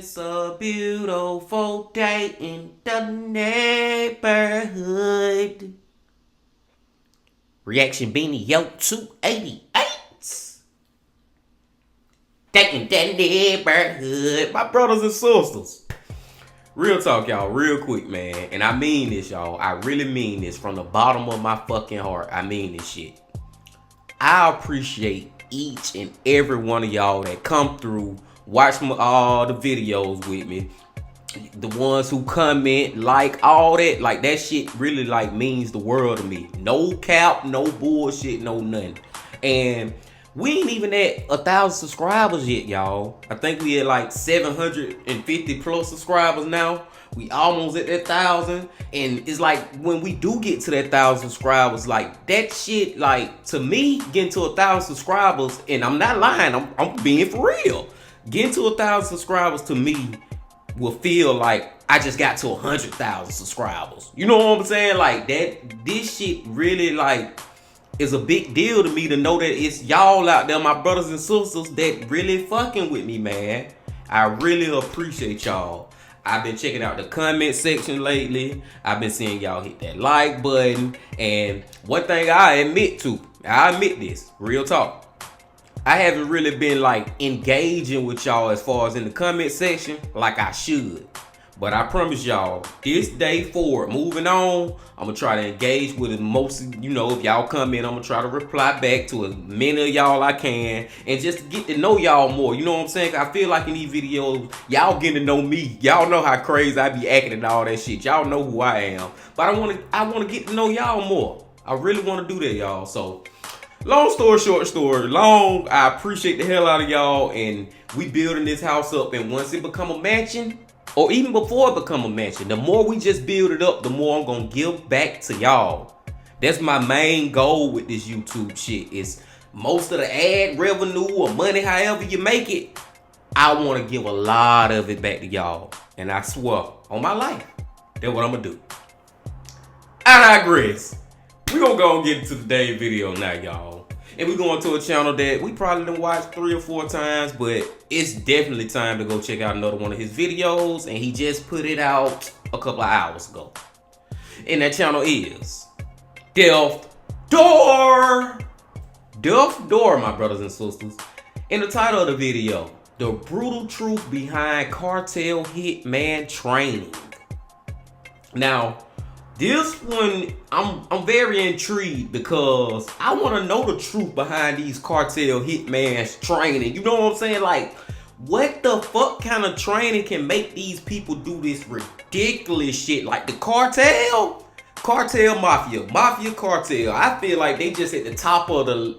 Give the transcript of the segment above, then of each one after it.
It's a beautiful day in the neighborhood. Reaction Beanie Yo 288. Day in the neighborhood. My brothers and sisters. Real talk, y'all, real quick, man. And I mean this, y'all. I really mean this from the bottom of my fucking heart. I mean this shit. I appreciate each and every one of y'all that come through, watch all the videos with me, the ones who comment, like, all that. Like, that shit really, like, means the world to me. No cap, no bullshit, no nothing. And we ain't even at 1,000 subscribers yet, y'all. I think we at like 750 plus subscribers now. We almost at that 1,000. And it's like, when we do get to that 1,000 subscribers, like, that shit, like, to me, getting to 1,000 subscribers, and I'm not lying, I'm being for real. Getting to 1,000 subscribers to me will feel like I just got to 100,000 subscribers. You know what I'm saying? Like, that, this shit really, like, is a big deal to me, to know that it's y'all out there, my brothers and sisters, that really fucking with me, man. I really appreciate y'all. I've been checking out the comment section lately. I've been seeing y'all hit that like button. And one thing I admit this, real talk, I haven't really been like engaging with y'all as far as in the comment section like I should. But I promise y'all, this day forward, moving on, I'm gonna try to engage with as most, you know, if y'all come in, I'm gonna try to reply back to as many of y'all I can, and just to get to know y'all more. You know what I'm saying? I feel like in these videos, y'all getting to know me. Y'all know how crazy I be acting and all that shit. Y'all know who I am. But I wanna get to know y'all more. I really wanna do that, y'all. So, long story short, long. I appreciate the hell out of y'all, and we building this house up, and once it become a mansion, or even before it become a mansion, the more we just build it up, the more I'm gonna give back to y'all. That's my main goal with this YouTube shit, is most of the ad revenue or money, however you make it, I wanna give a lot of it back to y'all. And I swear, on my life, that's what I'm gonna do. I digress. We gonna go and get into today's video now, y'all. And we going to a channel that we probably done watched 3 or 4 times, but it's definitely time to go check out another one of his videos, and he just put it out a couple of hours ago. And that channel is DeathDoor. DeathDoor, my brothers and sisters. In the title of the video, the brutal truth behind Cartel Hitman training. Now, this one, I'm very intrigued, because I want to know the truth behind these Cartel Hitman's training. You know what I'm saying? Like, what the fuck kind of training can make these people do this ridiculous shit? Like the cartel mafia cartel. I feel like they just at the top of the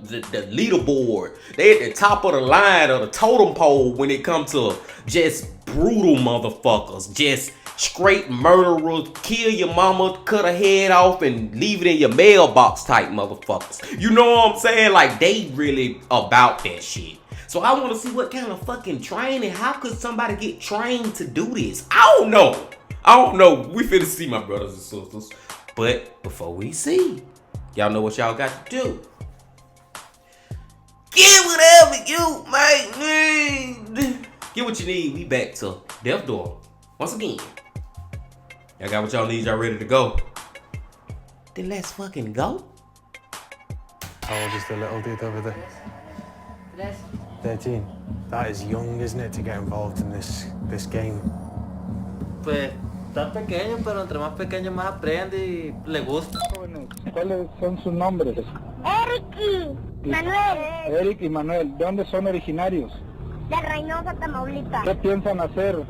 leaderboard. They at the top of the line of the totem pole when it comes to just brutal motherfuckers, just straight murderers, kill your mama, cut her head off, and leave it in your mailbox type motherfuckers. You know what I'm saying? Like, they really about that shit. So I want to see what kind of fucking training. How could somebody get trained to do this? I don't know. We finna see, my brothers and sisters. But before we see, y'all know what y'all got to do. Get whatever you might need. Get what you need. We back to DeathDoor once again. Y'all got what y'all need, y'all ready to go? Then let's fucking go. How old is the little dude over there? 13. That is young, isn't it, to get involved in this game? Pues está pequeño, pero entre más pequeño más aprende y le gusta. ¿Cuáles son sus nombres? Eric y Manuel. Eric y Manuel. ¿De dónde son originarios? De Reynosa, Tamaulipas. ¿Qué piensan hacer?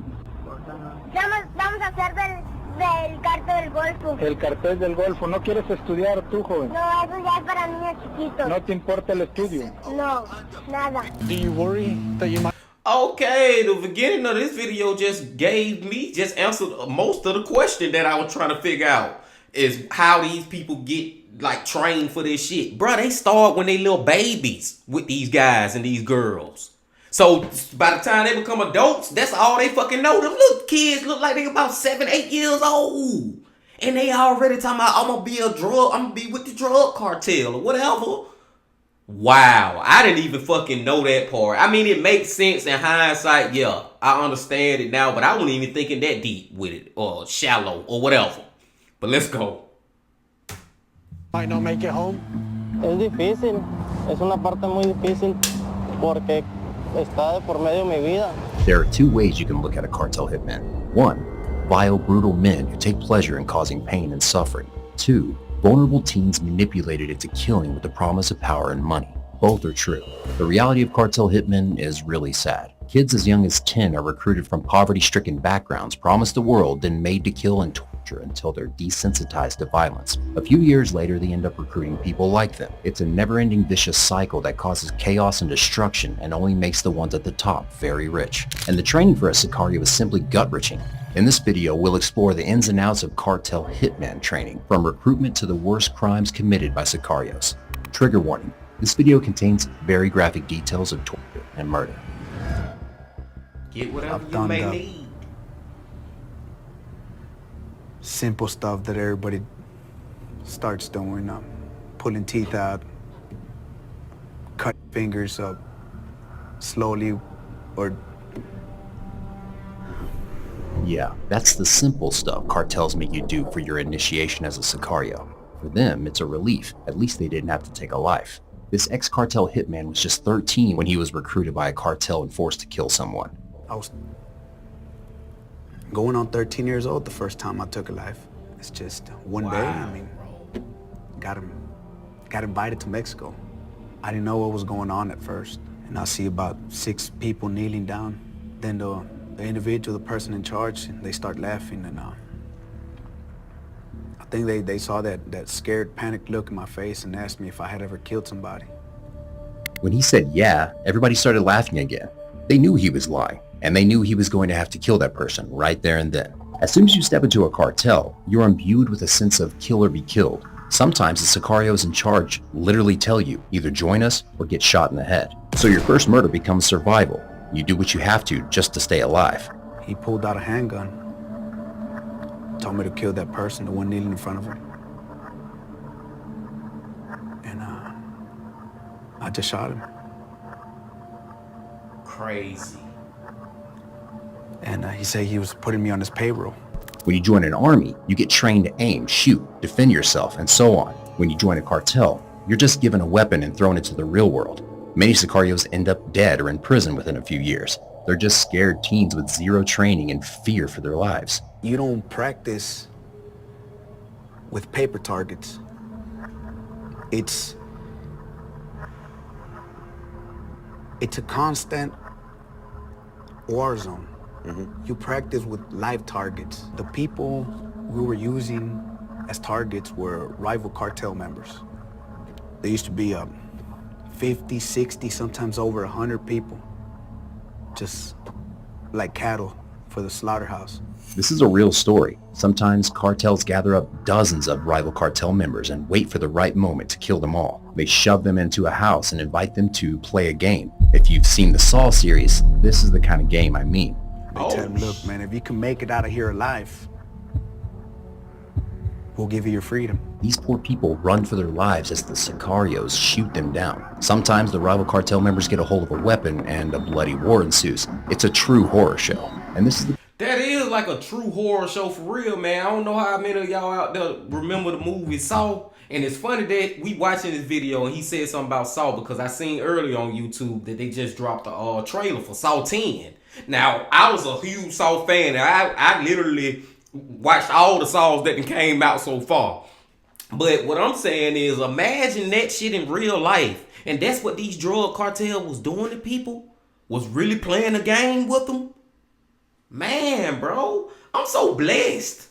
Vamos a hacer del Cartel del Golfo. El cartel del Golfo. ¿No quieres estudiar tú, joven? No, eso ya es para niños chiquitos. ¿No te importa el estudio? No, nada. Do you worry that you might... Okay, the beginning of this video just answered most of the question that I was trying to figure out. Is how these people get like trained for this shit. Bruh, they start when they little babies with these guys and these girls. So by the time they become adults, that's all they fucking know. Them little kids look like they about 7, 8 years old. And they already talking about, I'm gonna be with the drug cartel or whatever. Wow, I didn't even fucking know that part. I mean, it makes sense in hindsight, yeah. I understand it now, but I wasn't even thinking that deep with it, or shallow, or whatever. But let's go. Might not make it home. Es difícil, es una parte muy difícil porque está de por medio mi vida. There are two ways you can look at a cartel hitman. One, vile, brutal men who take pleasure in causing pain and suffering. Two, vulnerable teens manipulated into killing with the promise of power and money. Both are true. The reality of cartel hitmen is really sad. Kids as young as 10 are recruited from poverty-stricken backgrounds, promised the world, then made to kill and torture until they're desensitized to violence. A few years later, they end up recruiting people like them. It's a never-ending vicious cycle that causes chaos and destruction and only makes the ones at the top very rich. And the training for a Sicario is simply gut-wrenching. In this video, we'll explore the ins and outs of cartel hitman training, from recruitment to the worst crimes committed by Sicarios. Trigger warning, this video contains very graphic details of torture and murder. Get whatever you may need. Simple stuff that everybody starts doing. Pulling teeth out, cutting fingers up slowly, or... Yeah, that's the simple stuff cartels make you do for your initiation as a Sicario. For them, it's a relief. At least they didn't have to take a life. This ex-cartel hitman was just 13 when he was recruited by a cartel and forced to kill someone. I was going on 13 years old the first time I took a life. It's just one day, I mean, got invited to Mexico. I didn't know what was going on at first. And I see about 6 people kneeling down. Then the individual, the person in charge, they start laughing, and I think they saw that scared, panicked look in my face and asked me if I had ever killed somebody. When he said yeah, everybody started laughing again. They knew he was lying, and they knew he was going to have to kill that person right there and then. As soon as you step into a cartel, you're imbued with a sense of kill or be killed. Sometimes the Sicarios in charge literally tell you, either join us or get shot in the head. So your first murder becomes survival. You do what you have to just to stay alive. He pulled out a handgun, told me to kill that person, the one kneeling in front of him. And I just shot him. Crazy. And he said he was putting me on his payroll. When you join an army, you get trained to aim, shoot, defend yourself, and so on. When you join a cartel, you're just given a weapon and thrown into the real world. Many Sicarios end up dead or in prison within a few years. They're just scared teens with zero training and fear for their lives. You don't practice with paper targets. It's a constant war zone. You practice with live targets. The people we were using as targets were rival cartel members. There used to be 50, 60, sometimes over 100 people, just like cattle for the slaughterhouse. This is a real story. Sometimes cartels gather up dozens of rival cartel members and wait for the right moment to kill them all. They shove them into a house and invite them to play a game. If you've seen the Saw series, this is the kind of game I mean. They tell them, look, man, if you can make it out of here alive, we'll give you your freedom. These poor people run for their lives as the Sicarios shoot them down. Sometimes the rival cartel members get a hold of a weapon and a bloody war ensues. It's a true horror show. And this is the... That is like a true horror show for real, man. I don't know how many of y'all out there remember the movie Saw. And it's funny that we watching this video and he said something about Saw, because I seen earlier on YouTube that they just dropped a trailer for Saw 10. Now, I was a huge Saw fan. I literally watched all the Saws that came out so far. But what I'm saying is, imagine that shit in real life. And that's what these drug cartel was doing to people. Was really playing a game with them. Man, bro, I'm so blessed.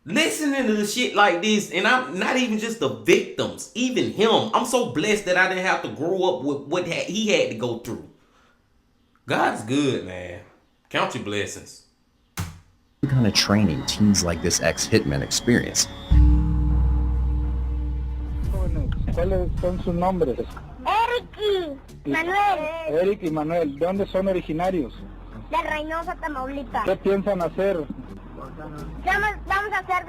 Listening to the shit like this, and I'm not even just the victims, even him. I'm so blessed that I didn't have to grow up with what he had to go through. God's good, man. Count your blessings. The kind of training teens like this ex-hitman experience. Jóvenes, ¿cuáles son sus nombres? Eric y Manuel, Eric y Manuel, ¿de dónde son originarios? de Reynosa, Tamaulipas. ¿Qué piensan hacer? Vamos a hacer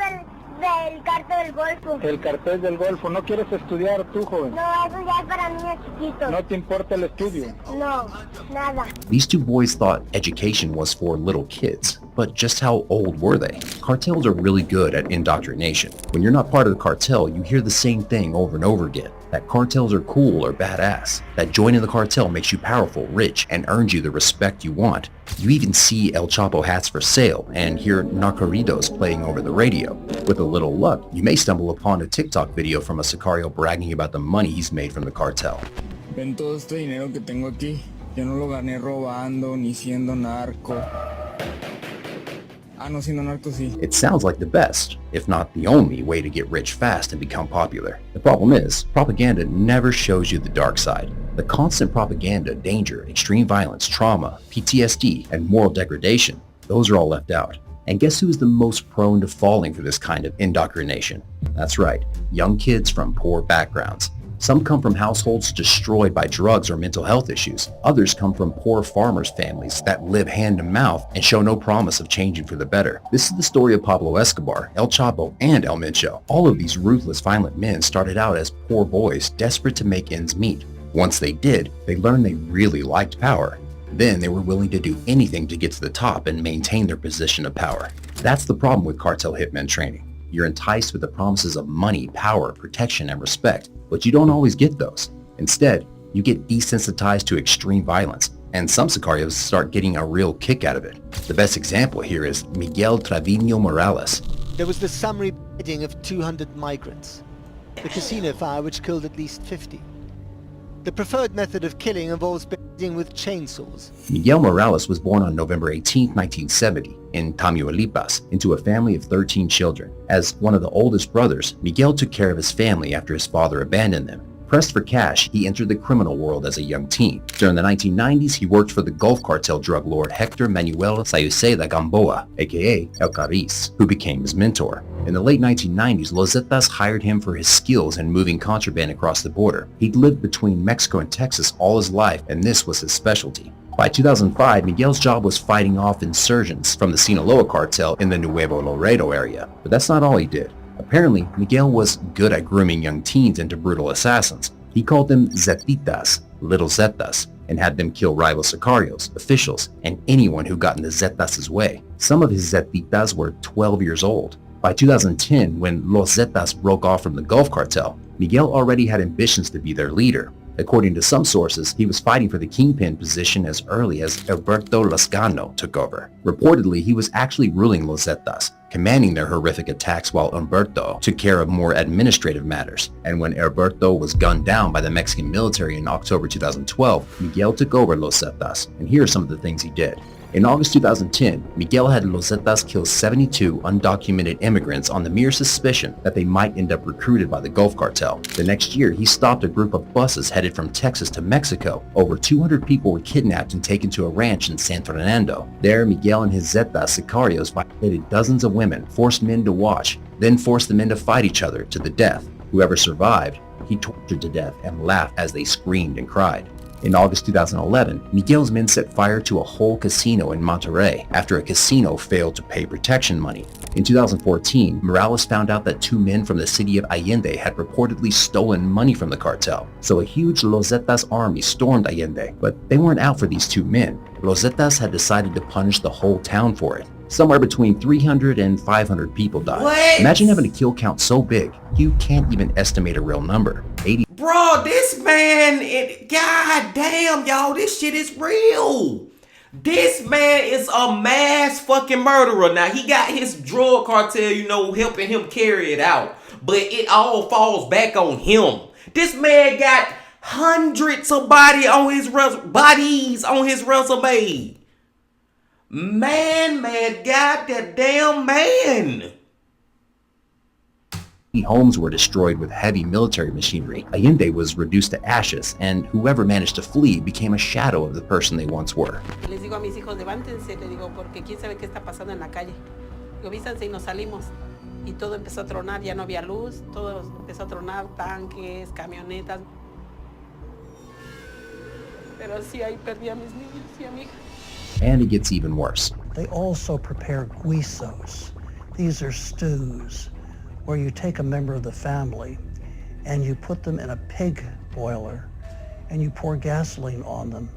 del cartel del Golfo. El cartel del Golfo. ¿No quieres estudiar tú, joven? No, eso ya es para niños chiquitos. ¿No te importa el estudio? No, nada. These two boys thought education was for little kids, but just how old were they? Cartels are really good at indoctrination. When you're not part of the cartel, you hear the same thing over and over again. That cartels are cool or badass. That joining the cartel makes you powerful, rich, and earns you the respect you want. You even see El Chapo hats for sale and hear narcoritos playing over the radio. With a little luck, you may stumble upon a TikTok video from a sicario bragging about the money he's made from the cartel. Ven todo este dinero que tengo aquí. Yo no lo gané robando ni siendo narco. Ah, no, siendo narco sí. It sounds like the best, if not the only, way to get rich fast and become popular. The problem is, propaganda never shows you the dark side. The constant propaganda, danger, extreme violence, trauma, PTSD, and moral degradation, those are all left out. And guess who is the most prone to falling for this kind of indoctrination? That's right, young kids from poor backgrounds. Some come from households destroyed by drugs or mental health issues. Others come from poor farmers' families that live hand to mouth and show no promise of changing for the better. This is the story of Pablo Escobar, El Chapo, and El Mencho. All of these ruthless, violent men started out as poor boys desperate to make ends meet. Once they did, they learned they really liked power. Then they were willing to do anything to get to the top and maintain their position of power. That's the problem with cartel hitman training. You're enticed with the promises of money, power, protection, and respect, but you don't always get those. Instead, you get desensitized to extreme violence, and some sicarios start getting a real kick out of it. The best example here is Miguel Trevino Morales. There was the summary beheading of 200 migrants, the casino fire which killed at least 50. The preferred method of killing involves beheading with chainsaws. Miguel Morales was born on November 18, 1970, in Tamaulipas, into a family of 13 children. As one of the oldest brothers, Miguel took care of his family after his father abandoned them. Pressed for cash, he entered the criminal world as a young teen. During the 1990s, he worked for the Gulf Cartel drug lord Hector Manuel Sayuceda Gamboa, aka El Cariz, who became his mentor. In the late 1990s, Los Zetas hired him for his skills in moving contraband across the border. He'd lived between Mexico and Texas all his life, and this was his specialty. By 2005, Miguel's job was fighting off insurgents from the Sinaloa cartel in the Nuevo Laredo area. But that's not all he did. Apparently, Miguel was good at grooming young teens into brutal assassins. He called them Zetitas, little Zetas, and had them kill rival sicarios, officials, and anyone who got in the Zetas' way. Some of his Zetitas were 12 years old. By 2010, when Los Zetas broke off from the Gulf Cartel, Miguel already had ambitions to be their leader. According to some sources, he was fighting for the kingpin position as early as Alberto Lascano took over. Reportedly, he was actually ruling Los Zetas, commanding their horrific attacks while Humberto took care of more administrative matters. And when Alberto was gunned down by the Mexican military in October 2012, Miguel took over Los Zetas, and here are some of the things he did. In August 2010, Miguel had Los Zetas kill 72 undocumented immigrants on the mere suspicion that they might end up recruited by the Gulf Cartel. The next year, he stopped a group of buses headed from Texas to Mexico. Over 200 people were kidnapped and taken to a ranch in San Fernando. There, Miguel and his Zetas sicarios violated dozens of women, forced men to watch, then forced the men to fight each other to the death. Whoever survived, he tortured to death and laughed as they screamed and cried. In August 2011, Miguel's men set fire to a whole casino in Monterrey after a casino failed to pay protection money. In 2014, Morales found out that two men from the city of Allende had reportedly stolen money from the cartel. So a huge Los Zetas army stormed Allende, but they weren't out for these two men. Los Zetas had decided to punish the whole town for it. Somewhere between 300 and 500 people died. What? Imagine having a kill count so big, you can't even estimate a real number. 80 Bro, this man, god damn, y'all, this shit is real. This man is a mass fucking murderer. Now, he got his drug cartel, helping him carry it out. But it all falls back on him. This man got hundreds of bodies on his resume. Man, god that damn man. homes were destroyed with heavy military machinery. Allende was reduced to ashes, and whoever managed to flee became a shadow of the person they once were. Les digo a mis hijos, levántense, les digo, porque quién sabe qué está pasando en la calle. Digo, vístanse y nos salimos. Y todo empezó a tronar, ya no había luz, todo empezó a tronar, tanques, camionetas. Pero sí, ahí perdí a mis niños y a mi hija. And it gets even worse. They also prepare guisos. These are stews where you take a member of the family and you put them in a pig boiler and you pour gasoline on them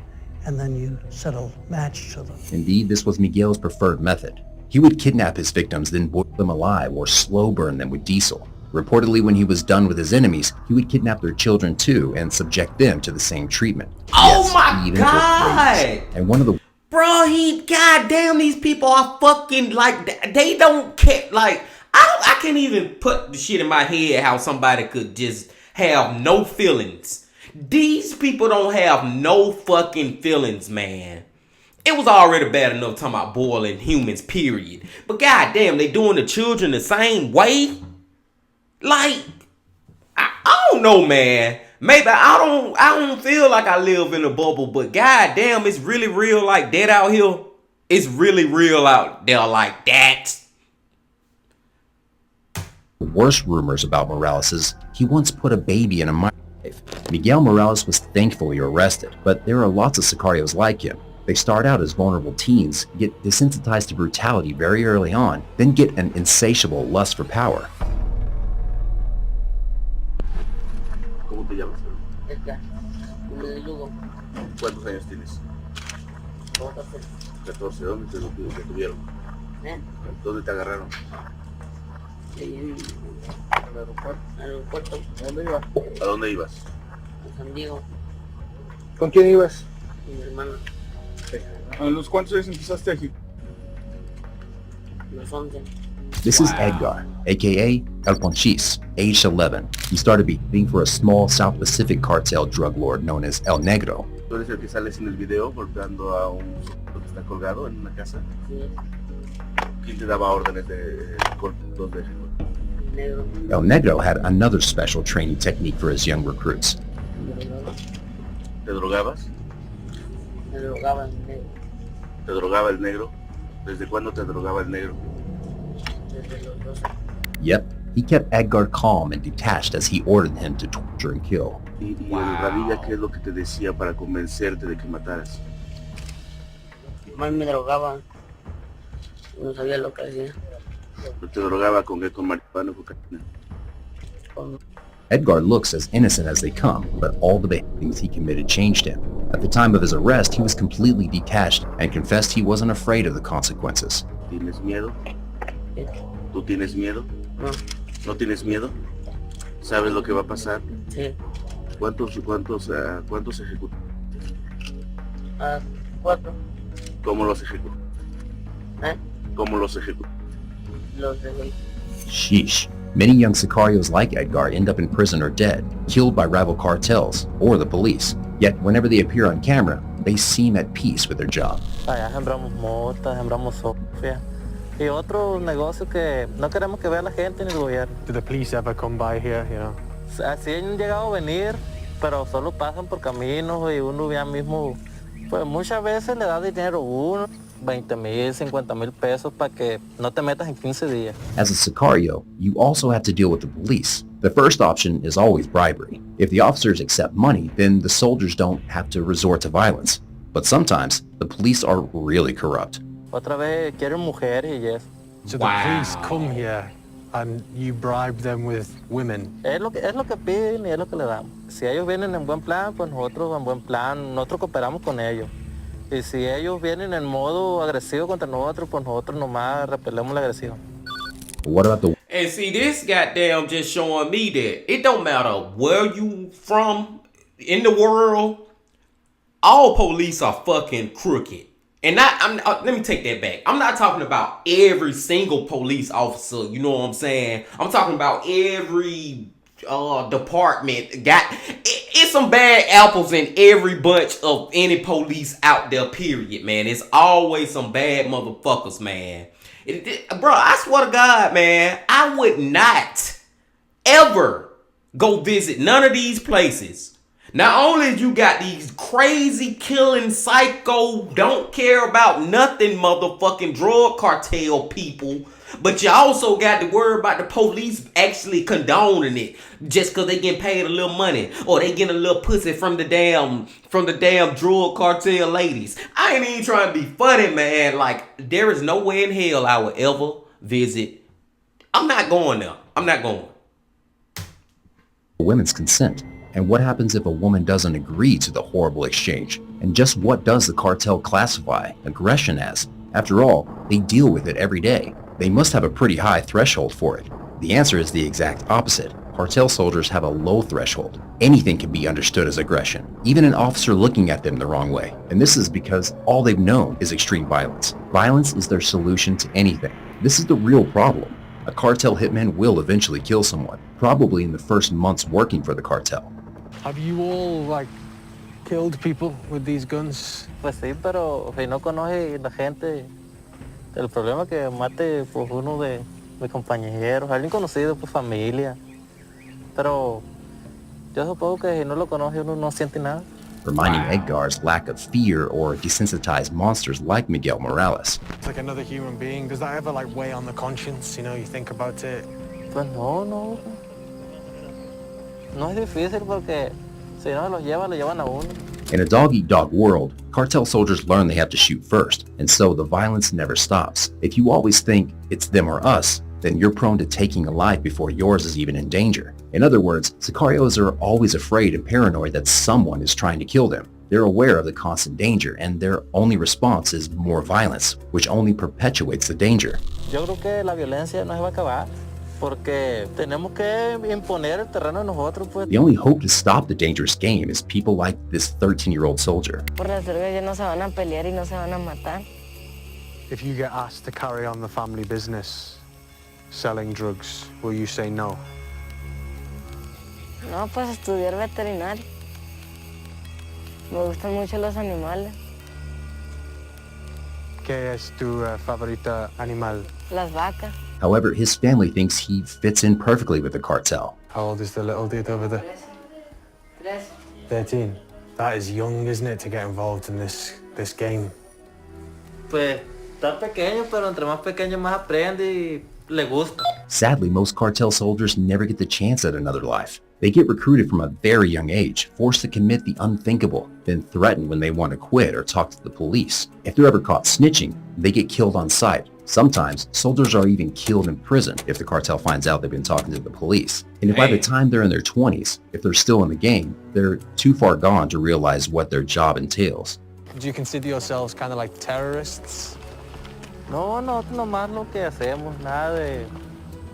and then you set a match to them. Indeed, this was Miguel's preferred method. He would kidnap his victims, then boil them alive or slow burn them with diesel. Reportedly, when he was done with his enemies, he would kidnap their children too and subject them to the same treatment. Oh my God! And one of the Bro, goddamn, these people are fucking like, they don't care. Like, I can't even put the shit in my head how somebody could just have no feelings. These people don't have no fucking feelings, man. It was already bad enough talking about boiling humans, period. But goddamn, they doing the children the same way? Like, I don't know, man. Maybe I don't feel like I live in a bubble, but goddamn, it's really real like that out here. It's really real out there like that. The worst rumors about Morales is he once put a baby in a microwave. Miguel Morales was thankfully arrested, but there are lots of sicarios like him. They start out as vulnerable teens, get desensitized to brutality very early on, then get an insatiable lust for power. ¿Cómo te llamas? Edgar, de Lugo. ¿Cuántos años tienes? 14. ¿Dónde te detuvieron? ¿Dónde te agarraron? En el aeropuerto. ¿Dónde ibas? ¿A dónde ibas? A San Diego, ¿Con quién ibas? con mi hermana, ¿A los cuántos años empezaste aquí? los 11. This is Edgar, aka El Ponchis, aged 11. He started behaving for a small South Pacific cartel drug lord known as El Negro. ¿Tú eres el que sales en el video golpeando a un sujeto que está colgado en una casa? Sí, ¿Quién te daba órdenes de golpeos de negro, El Negro had another special training technique for his young recruits. ¿Te drogabas? me drogaba el negro ¿Te drogaba el negro? ¿Desde cuándo te drogaba el negro? desde los 12. Yep, he kept Edgar calm and detached as he ordered him to torture and kill. ¿Y el Radilla qué es lo que te decía para convencerte de que mataras? Más me drogaba, no sabía lo que hacía. ¿Te drogaba con qué? ¿Con marihuana o cocaína? Con Edgar looks as innocent as they come, but all the beheadings he committed changed him. At the time of his arrest, he was completely detached and confessed he wasn't afraid of the consequences. ¿Tienes miedo? ¿Qué? ¿Tú tienes miedo? No, ¿No tienes miedo? ¿Sabes lo que va a pasar? sí, ¿Cuántos ejecutan? a 4, ¿Cómo los ejecutan? ¿eh? ¿Cómo los ejecutan? Los dejé. Sheesh. Many young sicarios like Edgar end up in prison or dead, killed by rival cartels or the police. Yet whenever they appear on camera, they seem at peace with their job. Allá sembramos mota, sembramos sofia y otros negocios que no queremos que vea la gente ni el gobierno. Do the police ever come by here, you know? Así han llegado a venir, pero solo pasan por caminos y uno ya mismo, pues muchas veces le da dinero a uno, 20,000, 50,000 pesos para que no te metas en 15 días. As a sicario, you also have to deal with the police. The first option is always bribery. If the officers accept money, then the soldiers don't have to resort to violence. But sometimes, the police are really corrupt. Otra vez quieren mujeres y eso. So the police come here and you bribe them with women. Es lo que piden y es lo que le damos. Si ellos vienen en buen plan, pues nosotros en buen plan, nosotros cooperamos con ellos. Y si ellos vienen en modo agresivo contra nosotros, pues nosotros nomás repelemos la agresión. What about the And see, this goddamn just showing me that it don't matter where you from in the world, all police are fucking crooked. And let me take that back. I'm not talking about every single police officer, you know what I'm saying? I'm talking about every department. It's some bad apples in every bunch of any police out there, period, man. It's always some bad motherfuckers, man. Bro, I swear to God, man, I would not ever go visit none of these places, not only you got these crazy killing psycho, don't care about nothing motherfucking drug cartel people, but you also got to worry about the police actually condoning it just because they getting paid a little money or they getting a little pussy from the damn drug cartel ladies. I ain't even trying to be funny, man. Like, there is nowhere in hell I would ever visit. I'm not going there. I'm not going. Women's consent. And what happens if a woman doesn't agree to the horrible exchange? And just what does the cartel classify aggression as? After all, they deal with it every day. They must have a pretty high threshold for it. The answer is the exact opposite. Cartel soldiers have a low threshold. Anything can be understood as aggression, even an officer looking at them the wrong way. And this is because all they've known is extreme violence. Violence is their solution to anything. This is the real problem. A cartel hitman will eventually kill someone, probably in the first months working for the cartel. Have you all, like, killed people with these guns? Pues sí, pero si no conoce la gente, el problema que mate pues uno de compañeros, alguien conocido, pues familia. Pero yo supongo que si no lo conoce uno no siente nada. Reminding Edgar's lack of fear or desensitized monsters like Miguel Morales. It's like another human being. Does that ever, like, weigh on the conscience? You know, you think about it. Pues no. No es difícil porque si no lo llevan a uno. In a dog-eat-dog world, cartel soldiers learn they have to shoot first, and so the violence never stops. If you always think it's them or us, then you're prone to taking a life before yours is even in danger. In other words, sicarios are always afraid and paranoid that someone is trying to kill them. They're aware of the constant danger, and their only response is more violence, which only perpetuates the danger. Yo creo que la violencia no se va a acabar. Porque tenemos que imponer el terreno a nosotros, pues. The only hope to stop the dangerous game is people like this 13-year-old soldier. Por las drogas ya no se van a pelear y no se van a matar. If you get asked to carry on the family business, selling drugs, will you say no? No, pues estudiar veterinario. Me gustan mucho los animales. ¿Qué es tu favorita animal? Las vacas. However, his family thinks he fits in perfectly with the cartel. How old is the little dude over there? 13. That is young, isn't it, to get involved in this game? Pues está pequeño, pero entre más pequeño más aprende y le gusta. Sadly, most cartel soldiers never get the chance at another life. They get recruited from a very young age, forced to commit the unthinkable, then threatened when they want to quit or talk to the police. If they're ever caught snitching, they get killed on sight. Sometimes, soldiers are even killed in prison if the cartel finds out they've been talking to the police. And if by the time they're in their 20s, if they're still in the game, they're too far gone to realize what their job entails. Do you consider yourselves kind of like terrorists? No, nomás lo que hacemos, nada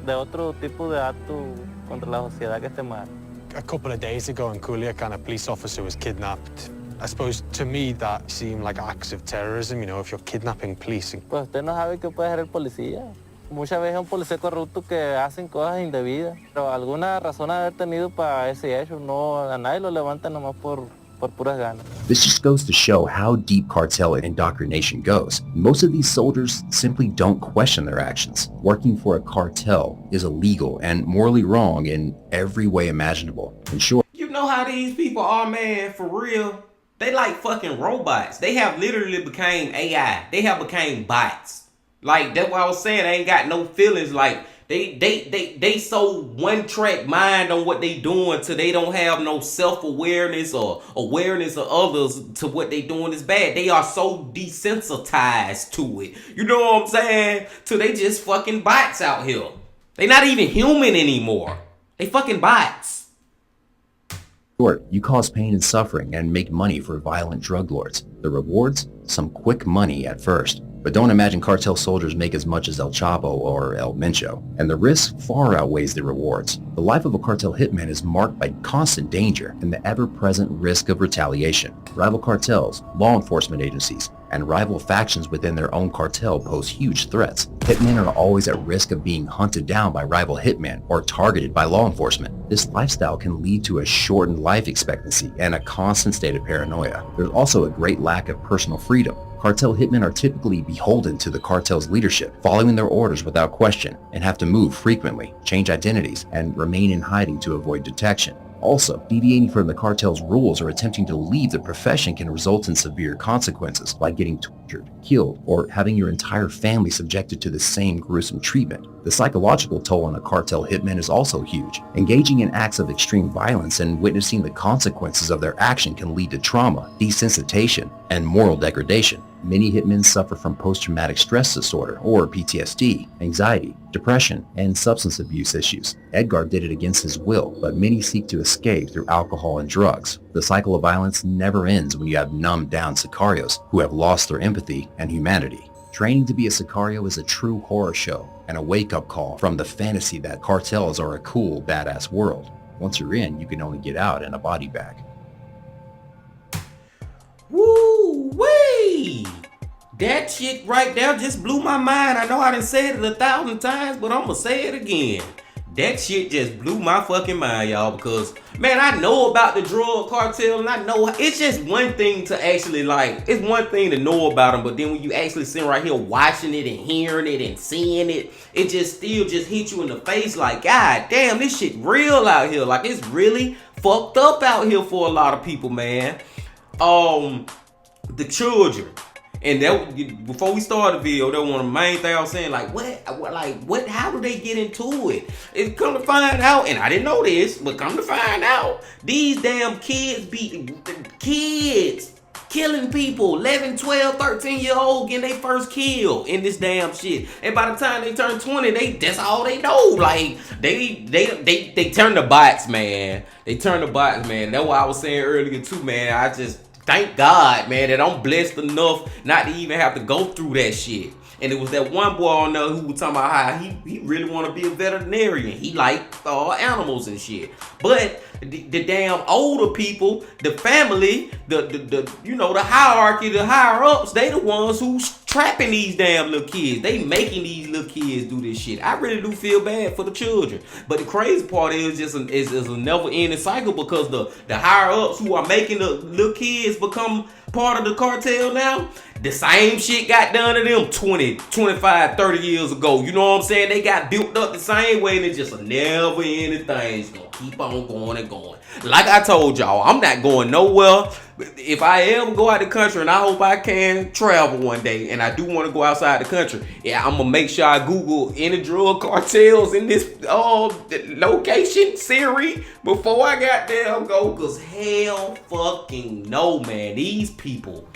de otro tipo de acto contra la sociedad que esté mal. A couple of days ago in Culiacan, a police officer was kidnapped. I suppose to me that seemed like acts of terrorism, you know, if you're kidnapping police. Pues usted no sabe qué puede hacer el policía. Muchas veces es un policía corrupto que hacen cosas indebidas. Pero alguna razón haber tenido para ese hecho, no a nadie lo levanta nomás por puras ganas. This just goes to show how deep cartel indoctrination goes. Most of these soldiers simply don't question their actions. Working for a cartel is illegal and morally wrong in every way imaginable. In short, you know how these people are, man, for real. They like fucking robots. They have literally became AI. They have became bots. Like, that's what I was saying. They ain't got no feelings. Like, they so one-track mind on what they doing till they don't have no self-awareness or awareness of others to what they doing is bad. They are so desensitized to it. You know what I'm saying? Till they just fucking bots out here. They not even human anymore. They fucking bots. You cause pain and suffering and make money for violent drug lords. The rewards? Some quick money at first. But don't imagine cartel soldiers make as much as El Chapo or El Mencho. And the risk far outweighs the rewards. The life of a cartel hitman is marked by constant danger and the ever-present risk of retaliation. Rival cartels, law enforcement agencies, and rival factions within their own cartel pose huge threats. Hitmen are always at risk of being hunted down by rival hitmen or targeted by law enforcement. This lifestyle can lead to a shortened life expectancy and a constant state of paranoia. There's also a great lack of personal freedom. Cartel hitmen are typically beholden to the cartel's leadership, following their orders without question, and have to move frequently, change identities, and remain in hiding to avoid detection. Also, deviating from the cartel's rules or attempting to leave the profession can result in severe consequences, like getting tortured, killed, or having your entire family subjected to the same gruesome treatment. The psychological toll on a cartel hitman is also huge. Engaging in acts of extreme violence and witnessing the consequences of their action can lead to trauma, desensitization, and moral degradation. Many hitmen suffer from post-traumatic stress disorder, or PTSD, anxiety, depression, and substance abuse issues. Edgar did it against his will, but many seek to escape through alcohol and drugs. The cycle of violence never ends when you have numbed down sicarios who have lost their empathy and humanity. Training to be a sicario is a true horror show and a wake-up call from the fantasy that cartels are a cool, badass world. Once you're in, you can only get out in a body bag. Woo-wee! That shit right there just blew my mind. I know I done said it 1,000 times, but I'm gonna say it again. That shit just blew my fucking mind, y'all, because, man, I know about the drug cartel, and I know it's just one thing to actually, like, it's one thing to know about them, but then when you actually sit right here watching it and hearing it and seeing it, it just still just hit you in the face like, God damn, this shit real out here. Like, it's really fucked up out here for a lot of people, man. The children. And that, before we started the video, that was one of the main things I was saying, like, what, how do they get into it? It's come to find out, and I didn't know this, but come to find out, these damn kids killing people, 11, 12, 13-year-old getting their first kill in this damn shit. And by the time they turn 20, that's all they know. Like, they turn the bots, man. They turn the bots, man. That's what I was saying earlier too, man. I just thank God, man, that I'm blessed enough not to even have to go through that shit. And it was that one boy on there who was talking about how he really want to be a veterinarian. He like animals and shit. But the damn older people, the family, the you know, the hierarchy, the higher ups, they the ones who's trapping these damn little kids. They making these little kids do this shit. I really do feel bad for the children. But the crazy part is just is a never ending cycle, because the higher ups who are making the little kids become part of the cartel now, the same shit got done to them 20, 25, 30 years ago. You know what I'm saying? They got built up the same way, and it's just a never ending thing. It's gonna keep on going and going. Like I told y'all, I'm not going nowhere. If I ever go out the country, and I hope I can travel one day, and I do want to go outside the country, yeah, I'm gonna make sure I Google any drug cartels in this location, Siri, before I got there go, cause hell fucking no, man. These people,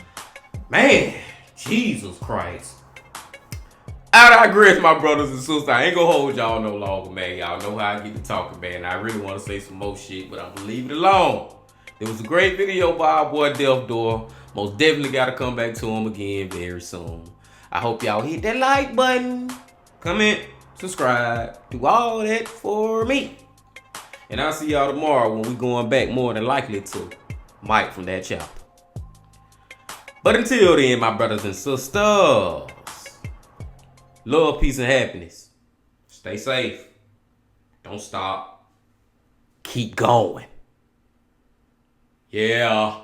man, Jesus Christ. I digress, my brothers and sisters. I ain't gonna hold y'all no longer, man. Y'all know how I get to talking, man. I really want to say some more shit, but I'm gonna leave it alone. It was a great video by our boy DeathDoor. Most definitely got to come back to him again very soon. I hope y'all hit that like button, comment, subscribe, do all that for me. And I'll see y'all tomorrow when we going back more than likely to Mike from that chapter. But until then, my brothers and sisters, love, peace, and happiness. Stay safe. Don't stop. Keep going. Yeah.